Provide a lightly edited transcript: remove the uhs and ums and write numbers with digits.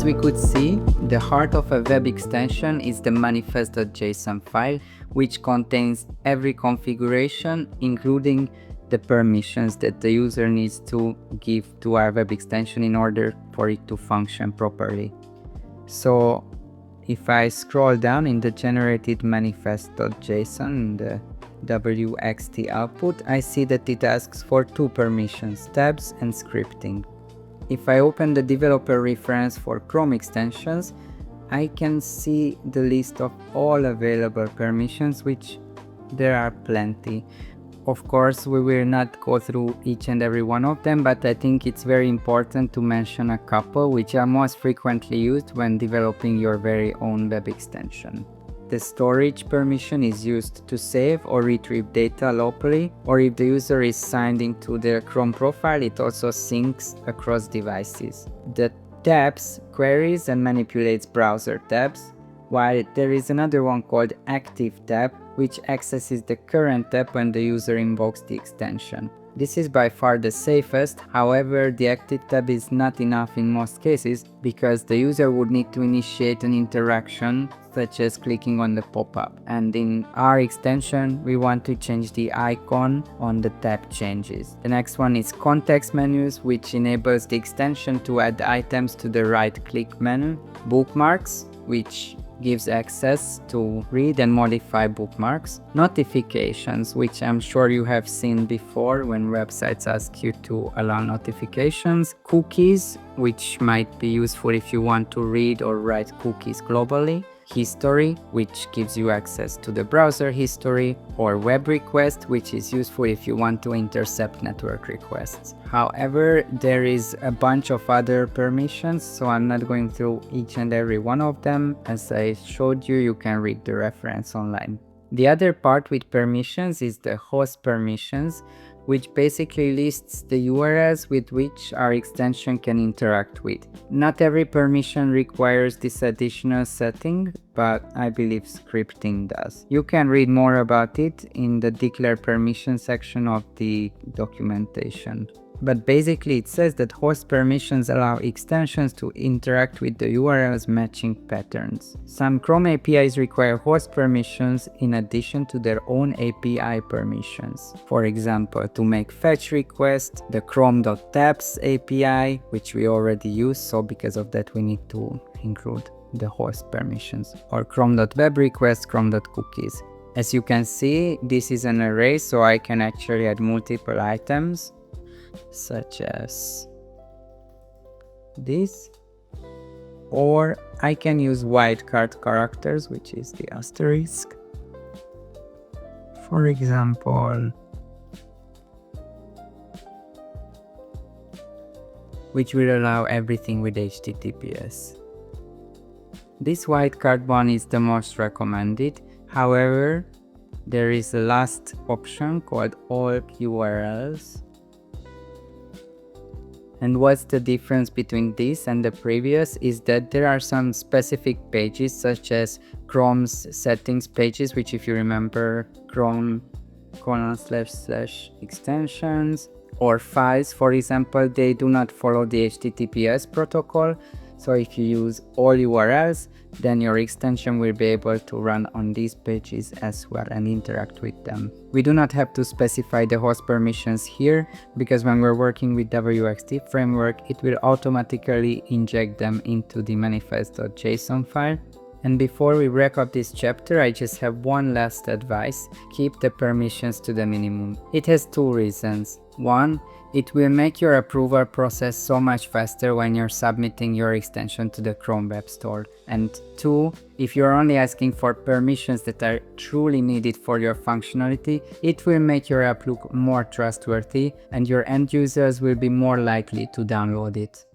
As we could see, the heart of a web extension is the Manifest.json file, which contains every configuration, including the permissions that the user needs to give to our web extension in order for it to function properly. So if I scroll down in the generated manifest.json, in the wxt output, I see that it asks for two permissions, tabs and scripting. If I open the developer reference for Chrome extensions, I can see the list of all available permissions, which there are plenty. Of course, we will not go through each and every one of them, but I think it's very important to mention a couple which are most frequently used when developing your very own web extension. The storage permission is used to save or retrieve data locally, or if the user is signed into their Chrome profile, it also syncs across devices. The tabs queries and manipulates browser tabs, while there is another one called active tab, which accesses the current tab when the user invokes the extension. This is by far the safest, however the active tab is not enough in most cases because the user would need to initiate an interaction such as clicking on the pop-up, and in our extension we want to change the icon on the tab changes. The next one is context menus, which enables the extension to add items to the right-click menu. Bookmarks, which gives access to read and modify bookmarks. Notifications, which I'm sure you have seen before when websites ask you to allow notifications. Cookies, which might be useful if you want to read or write cookies globally. History, which gives you access to the browser history, or web request, which is useful if you want to intercept network requests. However, there is a bunch of other permissions, so I'm not going through each and every one of them. As I showed you, you can read the reference online. The other part with permissions is the host permissions, which basically lists the URLs with which our extension can interact with. Not every permission requires this additional setting, but I believe scripting does. You can read more about it in the declare permission section of the documentation. But basically it says that host permissions allow extensions to interact with the URLs matching patterns. Some Chrome APIs require host permissions in addition to their own API permissions. For example, to make fetch requests, the chrome.tabs API, which we already use, so because of that we need to include the host permissions, or chrome.webRequest, chrome.cookies. As you can see, this is an array, so I can actually add multiple items, such as this, or I can use wildcard characters, which is the asterisk, for example, which will allow everything with HTTPS. This wildcard one is the most recommended. However, there is a last option called all URLs. And what's the difference between this and the previous is that there are some specific pages, such as Chrome's settings pages, which, if you remember, Chrome //extensions, or files, for example, they do not follow the HTTPS protocol. So if you use all URLs, then your extension will be able to run on these pages as well and interact with them. We do not have to specify the host permissions here, because when we're working with WXT framework, it will automatically inject them into the manifest.json file. And before we wrap up this chapter, I just have one last advice: keep the permissions to the minimum. It has two reasons. One, it will make your approval process so much faster when you're submitting your extension to the Chrome Web Store. And two, if you're only asking for permissions that are truly needed for your functionality, it will make your app look more trustworthy and your end users will be more likely to download it.